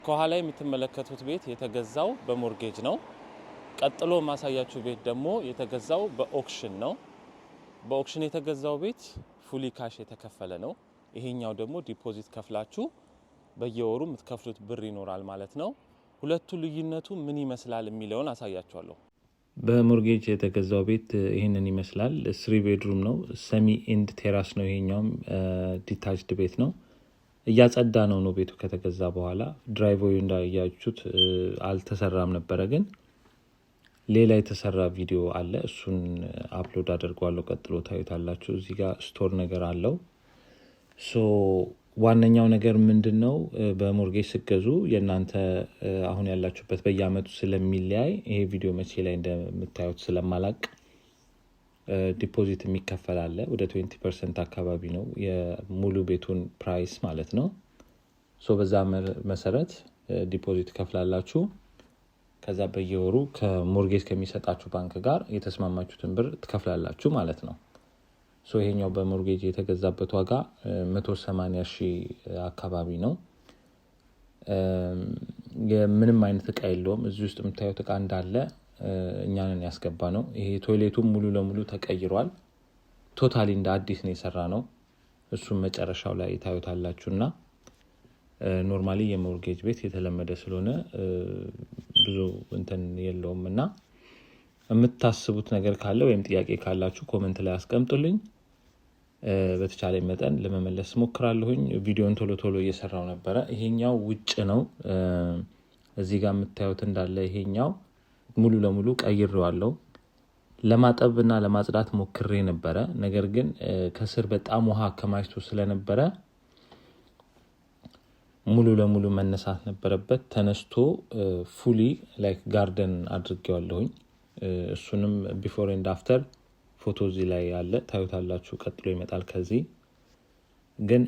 ከኋላ የምትመለከቱት ቤት የተገዛው በሞርጌጅ ነው። ቀጥሎ ማሳያችሁ ቤት ደግሞ የተገዛው በኦክሽን ነው። በኦክሽን የተገዛው ቤት ፉሊ ካሽ የተከፈለ ነው። ይሄኛው ደግሞ ዲፖዚት ከፍላችሁ በየወሩ የምትከፍሉት ብር ይኖራል ማለት ነው። ሁለቱ ልዩነቱ ምን ይመስላል የሚለውን አሳያችኋለሁ። በሞርጌጅ የተገዛው ቤት ይሄንን ይመስላል። 3 ቤድሩም ነው። ሰሚ ኤንድ ቴራስ ነው። ይሄኛውም ዲታችድ ቤት ነው። እያጸዳ ነው ቤቱ ከተገዛ በኋላ። ድራይቭዌይ እንዳያችሁት አልተሰራም ነበረ፣ ግን ሌላ የተሰራ ቪዲዮ አለ። እሱን አፕሎድ አድርጓለሁ። ቀጥሎ ታዩታላችሁ። እዚህ ጋር ስቶር ነገር አለው። ዋነኛው ነገር ምንድነው? በሞርጌጅ ሲገዙ የናንተ አሁን ያላችሁበት በየአመቱ ስለሚለያይ ይሄ ቪዲዮ መቼ ላይ እንደምታዩት ስለማላቅ ዲፖዚት የሚከፈል አለ። ወደ 20% አካባቢ ነው የሙሉ ቤቱን ፕራይስ ማለት ነው። በዛ መሰረት ዲፖዚት ከፍላላችሁ። ከዛ በየወሩ ከሞርጌጅ ከሚሰጣችሁ ባንክ ጋር የተስማማችሁትን ብር ትከፍላላችሁ ማለት ነው። ይሄኛው በሞርጌጅ የተገዛበት ዋጋ 180,000 አካባቢ ነው። የምንም አይነት እቃ የለውም። እዚህ ውስጥ የምታዩት እቃ እንዳለ እኛንን ያስገባ ነው። ይሄ ቶይሌቱም ሙሉ ለሙሉ ተቀይሯል። ቶታሊ እንደ አዲስ ነው የሰራ ነው። እሱም መጨረሻው ላይ ታዩታላችሁና ኖርማሊ የሞርጌጅ ቤት የተለመደ ስለሆነ ብዙ እንትን የለውም እና የምታስቡት ነገር ካለ ወይም ጥያቄ ካላችሁ ኮሜንት ላይ አስቀምጡልኝ። በተቻለ መጠን ለመመለስ ሞክራለሁኝ። ቪዲዮን ቶሎ እየሰራው ነበረ። ይሄኛው ውጭ ነው። እዚህ ጋር የምታዩት እንዳለ ይሄኛው ሙሉ ለሙሉ ቀይሬዋለሁ። ለማጠብና ለማጽዳት ሞክሬ ነበረ። ነገር ግን ከስር በጣም ውሃ አከማችቶ ስለነበረ ሙሉ ለሙሉ መነሳት ነበረበት። ተነስቶ ፉሊ ላይክ ጋርደን አድርጌዋለሁኝ። እሱንም ቢፎር ኤንድ አፍተር ፎቶ እዚህ ላይ ያለ ታዩታላችሁ። ቀጥሎ ይመጣል። ከዚህ ግን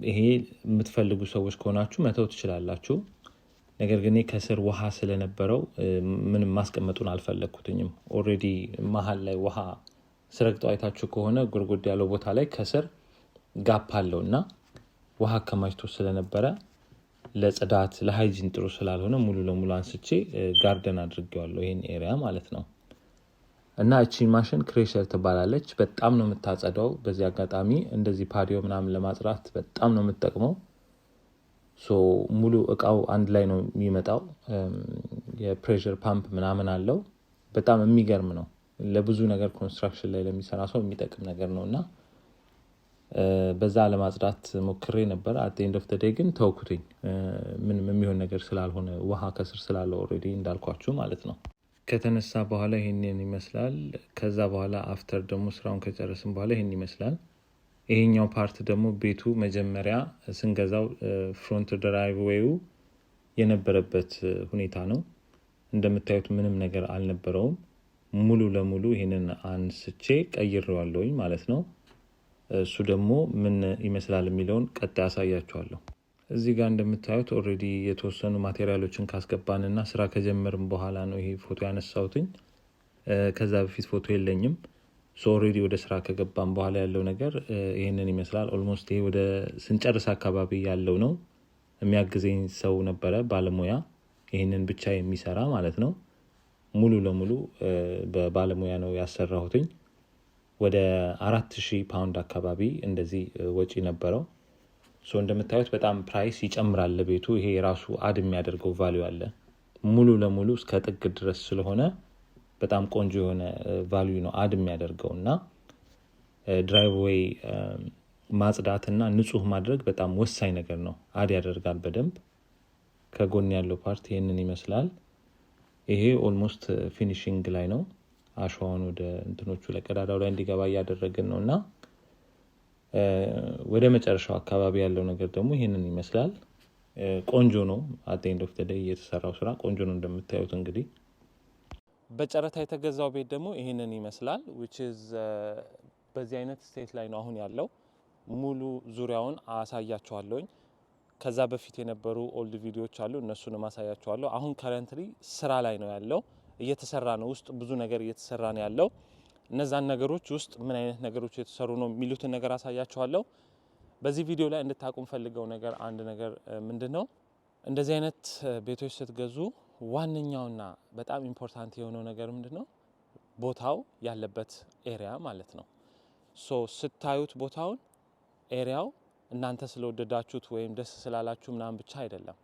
ይሄ የምትፈልጉ ሰዎች ከሆናችሁ መተው ትችላላችሁ። ነገር ግን ከስር ውሃ ስለነበረው ምንም ማስቀመጡን አልፈለኩትኝም። ኦሬዲ መሃል ላይ ውሃ ስረግጠው አይታችሁ ከሆነ ጉርጉድ ያለው ቦታ ላይ ከስር ጋፕ አለውና ውሃ ከማይቶ ስለነበረ ለጽዳት ለሃይጂን ጥሩ ስላልሆነ ሙሉ ለሙሉ አንስቼ ጋርደን አድርጌዋለሁ ይሄን ኤሪያ ማለት ነው። እና እቺ ማሽን ክሬሸር ትባላለች። በጣም ነው የምታጸዳው። በዚህ አጋጣሚ እንደዚህ ፓዲዮ ምናምን ለማጽዳት በጣም ነው የምትጠቅመው። ሙሉ እቃው አንድ ላይ ነው የሚመጣው። የፕሬሸር ፓምፕ ምናምን አለው። በጣም የሚገርም ነው። ለብዙ ነገር ኮንስትራክሽን ላይ ለሚሰራ ሰው የሚጠቅም ነገር ነውና በዛ ለማጽዳት ሞክሬ ነበር። አት ኤንድ ኦፍ ዘ ዴይ ግን ተውኩትኝ። ምንም የሚሆን ነገር ስላልሆነ ውሃ ከስር ስላለው ኦሬዲ እንዳልኳችሁ ማለት ነው። ከተነሳ በኋላ ይሄንን ይመስላል። ከዛ በኋላ አፍተር ደግሞ ስራውን ከጨረስን በኋላ ይሄን ይመስላል። ይሄኛው ፓርት ደግሞ ቤቱ መጀመሪያ ስንገዛው ፍሮንት ድራይቭዌው የነበረበት ሁኔታ ነው። እንደምታዩት ምንም ነገር አልነበረውም። ሙሉ ለሙሉ ይሄንን አንስቼ ቀይሬዋለሁኝ ማለት ነው። እሱ ደግሞ ምን ይመስላል የሚለውን ቀጣይ አሳያችኋለሁ። እዚህ ጋር እንደምታዩት ኦሬዲ የተወሰኑ ማቴሪያሎችን ካስገባንና ስራ ከጀመርን በኋላ ነው ይሄ ፎቶ ያነሳሁትኝ። ከዛ በፊት ፎቶ የለኝም። ኦሬዲ ወደ ስራ ከገባን በኋላ ያለው ነገር ይሄንን ይመስላል። ኦልሞስት ይሄ ወደ ስንጨርስ አካባቢ ያለው ነው። የሚያግዘኝ ሰው ነበረ፣ ባለሙያ፣ ይሄንን ብቻ የሚሰራ ማለት ነው። ሙሉ ለሙሉ በባለሙያ ነው ያሰራሁትኝ። ወደ 4,000 ፓውንድ አካባቢ እንደዚህ ወጪ ነበረው። እንደምታዩት በጣም ፕራይስ ይጨምራል ለቤቱ። ይሄ ራሱ አድ የሚያደርገው ቫልዩ አለ። ሙሉ ለሙሉ እስከ ጥግ ድረስ ስለሆነ በጣም ቆንጆ የሆነ ቫልዩ ነው አድ የሚያደርገውና ድራይቭዌይ ማጽዳትና ንጹህ ማድረግ በጣም ወሳኝ ነገር ነው። አድ ያደርጋል በደንብ። ከጎን ያለው ፓርት ይሄንን ይመስላል። ይሄ ኦልሞስት ፊኒሺንግ ላይ ነው። አሸዋውን ወደ እንትኖቹ ለቀዳዳው ላይ እንዲገባ እያደረግን ነውና ወደ መጨረሻው አካባቢ ያለው ነገር ደግሞ ይሄንን ይመስላል። ቆንጆ ነው። አት ኤንድ ኦፍ ዘ ዴይ የተሰራው ስራ ቆንጆ ነው እንደምታዩት። እንግዲህ በጨረታ የተገዛው ቤት ደግሞ ይሄንን ይመስላል። which is በዚህ አይነት ስቴት ላይ ነው አሁን ያለው። ሙሉ ዙሪያውን አሳያችኋለሁኝ። ከዛ በፊት የነበሩ ኦልድ ቪዲዮዎች አሉ፣ እነሱንም አሳያችኋለሁ። አሁን ከረንትሊ ስራ ላይ ነው ያለው፣ እየተሰራ ነው። ውስጥ ብዙ ነገር እየተሰራ ነው ያለው። እነዛን ነገሮች ውስጥ ምን አይነት ነገሮች የተሰሩ ነው የሚሉትን ነገር አሳያችኋለሁ። በዚህ ቪዲዮ ላይ እንድታቁም ፈልገው ነገር አንድ ነገር ምንድነው፣ እንደዚህ አይነት ቤቶች ስትገዙ ዋነኛውና በጣም ኢምፖርታንት የሆነው ነገር ምንድነው? ቦታው ያለበት ኤሪያ ማለት ነው። ሶ ስታዩት ቦታውን ኤሪያው እናንተ ስለወደዳችሁት ወይም ደስ ስላላችሁ ምናምን ብቻ አይደለም።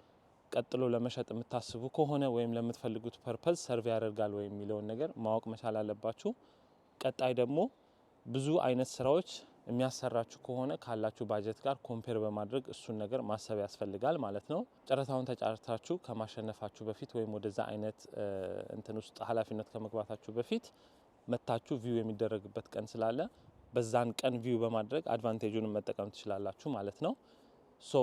ቀጥሎ ለመሸጥ የምታስቡ ከሆነ ወይም ለምትፈልጉት ፐርፐዝ ሰርቭ ያደርጋል ወይም የሚለውን ነገር ማወቅ መቻል አለባችሁ። ቀጣይ ደግሞ ብዙ አይነት ስራዎች የሚያሰራችሁ ከሆነ ካላችሁ ባጀት ጋር ኮምፔር በማድረግ እሱን ነገር ማሰብ ያስፈልጋል ማለት ነው። ጨረታውን ተጫርታችሁ ከማሸነፋችሁ በፊት ወይም ወደዛ አይነት እንትን ውስጥ ኃላፊነት ከመግባታችሁ በፊት መታችሁ ቪው የሚደረግበት ቀን ስላለ በዛን ቀን ቪው በማድረግ አድቫንቴጁን መጠቀም ትችላላችሁ ማለት ነው። ሶ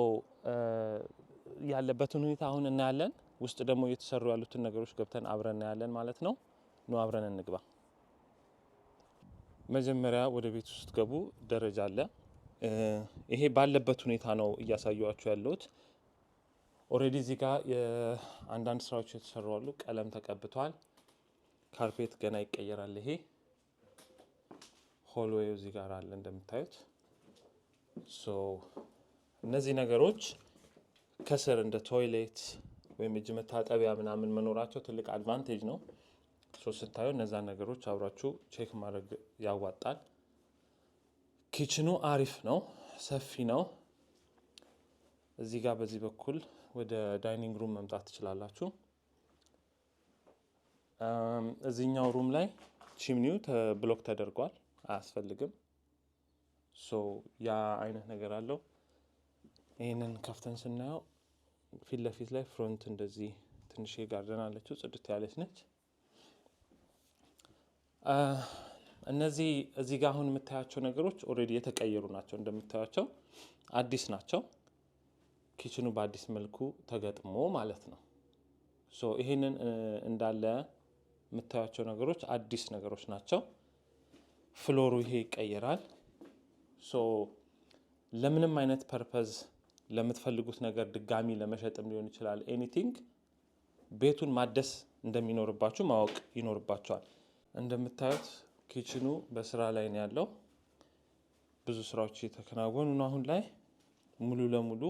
ያለበትን ሁኔታ አሁን እናያለን። ውስጥ ደግሞ እየተሰሩ ያሉትን ነገሮች ገብተን አብረን እናያለን ማለት ነው። ኑ አብረን እንግባ። መጀመሪያ ወደ ቤት ውስጥ ገቡ ደረጃ አለ። ይሄ ባለበት ሁኔታ ነው እያሳየኋችሁ ያለሁት። ኦሬዲ እዚህ ጋር የአንዳንድ ስራዎች የተሰሩ አሉ። ቀለም ተቀብቷል። ካርፔት ገና ይቀየራል። ይሄ ሆልዌይ እዚህ ጋር አለ እንደምታዩት። ሶ እነዚህ ነገሮች ከስር እንደ ቶይሌት ወይም እጅ መታጠቢያ ምናምን መኖራቸው ትልቅ አድቫንቴጅ ነው። ሶ ስታዩ እነዛን ነገሮች አብራችሁ ቼክ ማድረግ ያዋጣል። ኪችኑ አሪፍ ነው፣ ሰፊ ነው። እዚህ ጋር በዚህ በኩል ወደ ዳይኒንግ ሩም መምጣት ትችላላችሁ። እዚህኛው ሩም ላይ ቺምኒው ብሎክ ተደርጓል፣ አያስፈልግም። ሶ ያ አይነት ነገር አለው። ይህንን ከፍተን ስናየው ፊት ለፊት ላይ ፍሮንት እንደዚህ ትንሽ ጋርደን አለችው፣ ጽድት ያለች ነች። እነዚህ እዚህ ጋር አሁን የምታያቸው ነገሮች ኦልሬዲ የተቀየሩ ናቸው። እንደምታያቸው አዲስ ናቸው። ኪችኑ በአዲስ መልኩ ተገጥሞ ማለት ነው። ሶ ይሄንን እንዳለ የምታያቸው ነገሮች አዲስ ነገሮች ናቸው። ፍሎሩ ይሄ ይቀየራል። ሶ ለምንም አይነት ፐርፐዝ ለምትፈልጉት ነገር ድጋሚ ለመሸጥም ሊሆን ይችላል። ኤኒቲንግ ቤቱን ማደስ እንደሚኖርባችሁ ማወቅ ይኖርባቸዋል። እንደምታዩት ኪችኑ በስራ ላይ ነው ያለው። ብዙ ስራዎች እየተከናወኑ ነው። አሁን ላይ ሙሉ ለሙሉ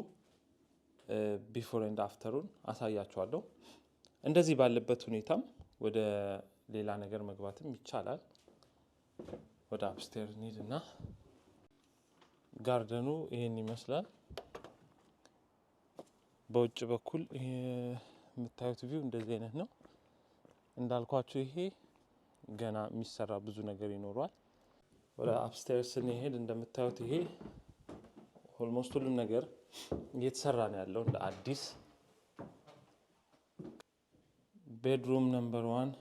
ቢፎር ኤንድ አፍተሩን አሳያችኋለሁ። እንደዚህ ባለበት ሁኔታም ወደ ሌላ ነገር መግባትም ይቻላል። ወደ አፕስቴር ኒድ እና ጋርደኑ ይሄን ይመስላል። በውጭ በኩል የምታዩት ቪው እንደዚህ አይነት ነው። እንዳልኳችሁ ይሄ ገና የሚሰራ ብዙ ነገር ይኖረዋል። ወደ አፕስቴር ስንሄድ እንደምታዩት ይሄ ኦልሞስት ሁሉም ነገር እየተሰራ ነው ያለው እንደ አዲስ። ቤድሩም ነምበር 1፣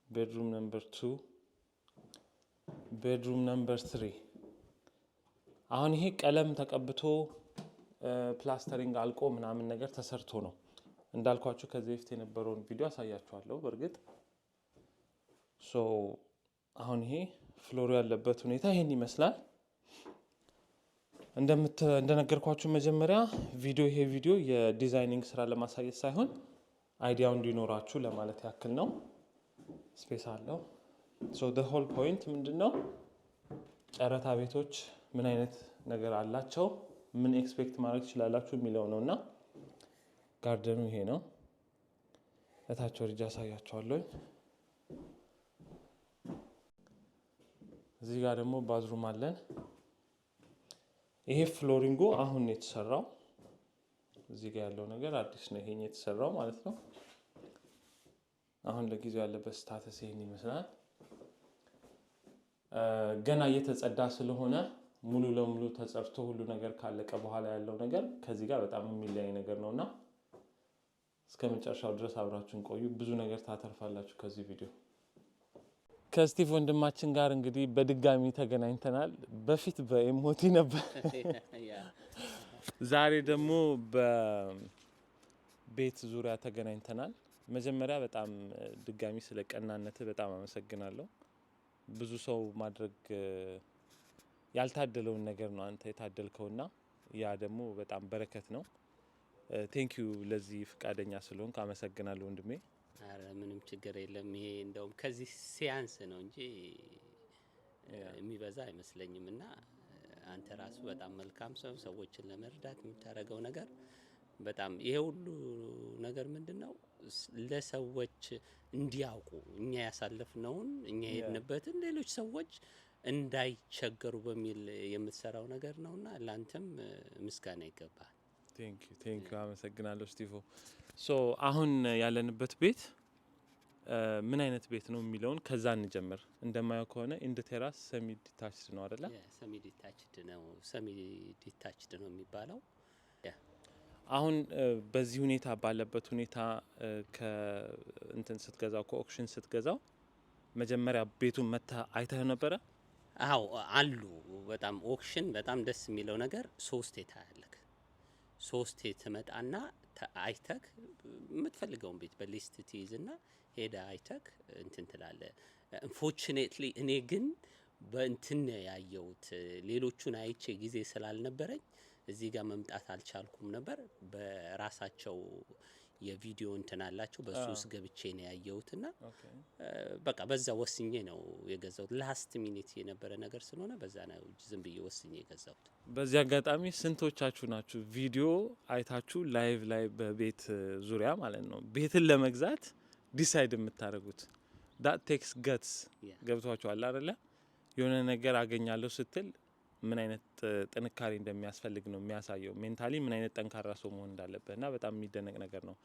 ቤድሩም ነምበር 2፣ ቤድሩም ነምበር 3። አሁን ይሄ ቀለም ተቀብቶ ፕላስተሪንግ አልቆ ምናምን ነገር ተሰርቶ ነው። እንዳልኳችሁ ከዚህ በፊት የነበረውን ቪዲዮ አሳያችኋለሁ። በእርግጥ ሶ አሁን ይሄ ፍሎሩ ያለበት ሁኔታ ይሄን ይመስላል። እንደነገርኳችሁ መጀመሪያ ይሄ ቪዲዮ የዲዛይኒንግ ስራ ለማሳየት ሳይሆን አይዲያው እንዲኖራችሁ ለማለት ያክል ነው። ስፔስ አለው። ሶ the whole point ምንድነው? ጨረታ ቤቶች ምን አይነት ነገር አላቸው፣ ምን ኤክስፔክት ማድረግ ትችላላችሁ የሚለው ነውና ጋርደኑ ይሄ ነው። እታች ወርጃ አሳያችኋለሁ። እዚህ ጋር ደግሞ ባዝሩም አለን። ይሄ ፍሎሪንጉ አሁን የተሰራው፣ እዚህ ጋር ያለው ነገር አዲስ ነው። ይሄን የተሰራው ማለት ነው። አሁን ለጊዜው ያለበት ስታተስ ይሄን ይመስላል። ገና እየተጸዳ ስለሆነ ሙሉ ለሙሉ ተጸርቶ ሁሉ ነገር ካለቀ በኋላ ያለው ነገር ከዚህ ጋር በጣም የሚለያይ ነገር ነውና እስከ መጨረሻው ድረስ አብራችሁን ቆዩ። ብዙ ነገር ታተርፋላችሁ ከዚህ ቪዲዮ። ከስቲቭ ወንድማችን ጋር እንግዲህ በድጋሚ ተገናኝተናል። በፊት በኤሞቲ ነበር፣ ዛሬ ደግሞ በቤት ዙሪያ ተገናኝተናል። መጀመሪያ በጣም ድጋሚ ስለ ቀናነት በጣም አመሰግናለሁ። ብዙ ሰው ማድረግ ያልታደለውን ነገር ነው አንተ የታደልከውና ያ ደግሞ በጣም በረከት ነው። ቴንኪዩ ለዚህ ፍቃደኛ ስለሆንክ አመሰግናለሁ ወንድሜ። አረ ምንም ችግር የለም። ይሄ እንደውም ከዚህ ሲያንስ ነው እንጂ የሚበዛ አይመስለኝም። እና አንተ ራሱ በጣም መልካም ሰው፣ ሰዎችን ለመርዳት የምታደርገው ነገር በጣም ይሄ ሁሉ ነገር ምንድነው ለሰዎች እንዲያውቁ እኛ ያሳለፍነውን እኛ የሄድንበትን ሌሎች ሰዎች እንዳይቸገሩ በሚል የምትሰራው ነገር ነውና ላንተም ምስጋና ይገባል። ቴንክ ዩ አመሰግናለሁ ስቲፎ። ሶ አሁን ያለንበት ቤት ምን አይነት ቤት ነው የሚለውን ከዛ እንጀምር። እንደማየው ከሆነ ኢንድ ቴራስ ሰሚ ዲታችድ ነው አይደለ? ሰሚ ዲታችድ ነው የሚባለው። አሁን በዚህ ሁኔታ ባለበት ሁኔታ ከእንትን ስትገዛው ከኦክሽን ስትገዛው መጀመሪያ ቤቱን መታ አይተህ ነበረ? አዎ አሉ። በጣም ኦክሽን በጣም ደስ የሚለው ነገር ሶስቴ ታያለክ። ሶስቴ ትመጣና አይተክ የምትፈልገውን ቤት በሊስት ትይዝና ሄዳ አይተክ እንትን ትላለ። አንፎርቹኔትሊ እኔ ግን በእንትን ያየሁት ሌሎቹን አይቼ ጊዜ ስላልነበረኝ እዚህ ጋር መምጣት አልቻልኩም ነበር። በራሳቸው የቪዲዮ እንትን አላቸው በሱ ውስጥ ገብቼ ነው ያየሁትና በቃ በዛ ወስኜ ነው የገዛሁት። ላስት ሚኒት የነበረ ነገር ስለሆነ በዛ ነው ዝም ብዬ ወስኜ የገዛሁት። በዚህ አጋጣሚ ስንቶቻችሁ ናችሁ ቪዲዮ አይታችሁ ላይቭ ላይ በቤት ዙሪያ ማለት ነው ቤትን ለመግዛት ዲሳይድ የምታደርጉት? ዳት ቴክስ ገትስ ገብቷችኋል አይደለ? የሆነ ነገር አገኛለሁ ስትል ምን አይነት ጥንካሬ እንደሚያስፈልግ ነው የሚያሳየው። ሜንታሊ ምን አይነት ጠንካራ ሰው መሆን እንዳለበትና በጣም የሚደነቅ ነገር ነው።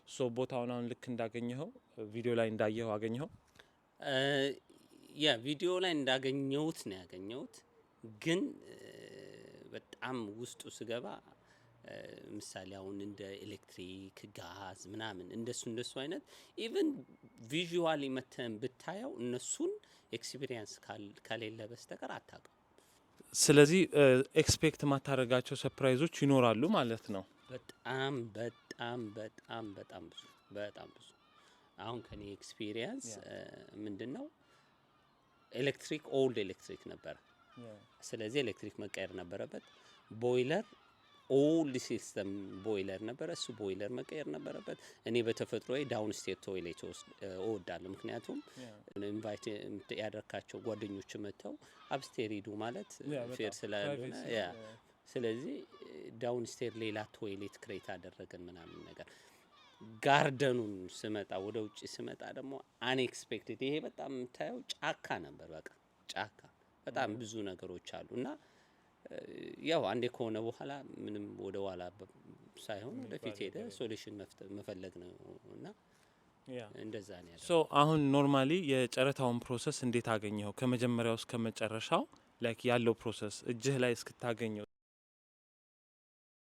ሶ ቦታውን አሁን ልክ እንዳገኘኸው ቪዲዮ ላይ እንዳየኸው አገኘኸው? ያ ቪዲዮ ላይ እንዳገኘሁት ነው ያገኘሁት። ግን በጣም ውስጡ ስገባ ምሳሌ አሁን እንደ ኤሌክትሪክ ጋዝ ምናምን እንደሱ አይነት ኢቭን ቪዥዋሊ መተን ብታየው እነሱን ኤክስፒሪየንስ ከሌለ በስተቀር አታውቅም። ስለዚህ ኤክስፔክት ማታረጋቸው ሰርፕራይዞች ይኖራሉ ማለት ነው። በጣም በጣም በጣም በጣም ብዙ አሁን ከኔ ኤክስፒሪየንስ ምንድነው ኤሌክትሪክ ኦልድ ኤሌክትሪክ ነበር። ስለዚህ ኤሌክትሪክ መቀየር ነበረበት። ቦይለር ኦልድ ሲስተም ቦይለር ነበር። እሱ ቦይለር መቀየር ነበረበት። እኔ በተፈጥሮዬ ዳውን ስቴር ቶይሌት እወዳለሁ። ምክንያቱም ኢንቫይት ያደርካቸው ጓደኞች መተው አፕስቴር ሂዱ ማለት ፌር ስላልሆነ ያ ስለዚህ ዳውን ስቴር ሌላ ቶይሌት ክሬት አደረገን ምናምን ነገር። ጋርደኑን ስመጣ ወደ ውጪ ስመጣ ደግሞ አንኤክስፔክትድ ይሄ በጣም የምታየው ጫካ ነበር። በቃ ጫካ በጣም ብዙ ነገሮች አሉና ያው አንዴ ከሆነ በኋላ ምንም ወደ ኋላ ሳይሆን ወደፊት ሄደ ሶሉሽን መፈለግ ነው እና እንደዛ ነው ያለው። ሶ አሁን ኖርማሊ የጨረታውን ፕሮሰስ እንዴት አገኘኸው? ከመጀመሪያው እስከ መጨረሻው ላይክ ያለው ፕሮሰስ እጅህ ላይ እስክታገኘው